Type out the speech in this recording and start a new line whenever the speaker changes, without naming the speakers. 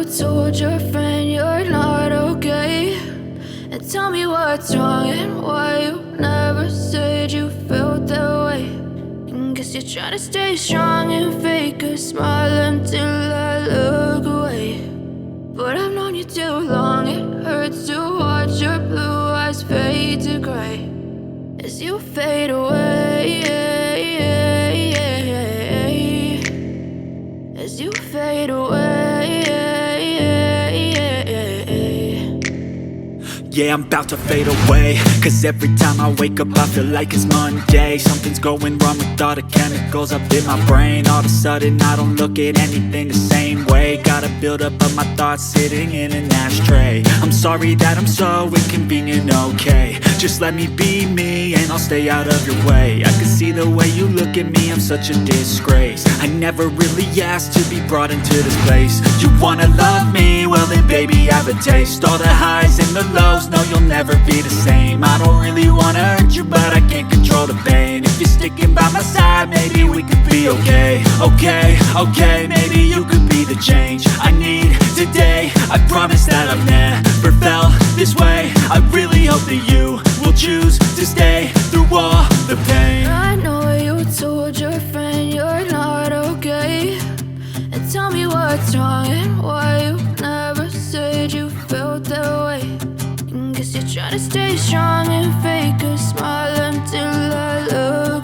told your friend you're not okay. And tell me what's wrong and why you never said you felt that way. And guess you're trying to stay strong and fake a smile until I look away. But I've known you too long, it hurts to watch your blue eyes fade to gray as you fade away, as you fade away.
Yeah, I'm about to fade away, cause every time I wake up I feel like it's Monday. Something's going wrong with all the chemicals up in my brain. All of a sudden I don't look at anything the same way. Got a buildup of my thoughts sitting in an ashtray. I'm sorry that I'm so inconvenient, okay. Just let me be me and I'll stay out of your way. I can see the way you look at me, I'm such a disgrace. I never really asked to be brought into this place. You wanna love me? Well then baby, have a taste. All the highs and the lows, no, you'll never be the same. I don't really wanna hurt you, but I can't control the pain. If you're sticking by my side, maybe we could be okay. Okay, maybe you could be the change I need today. I promise that I've never felt this way. I really hope that you will choose to stay through all the pain.
I know you told your friend you're not okay. And tell me what's wrong and why you never said you felt that way. And guess you're trying to stay strong and fake a smile until I look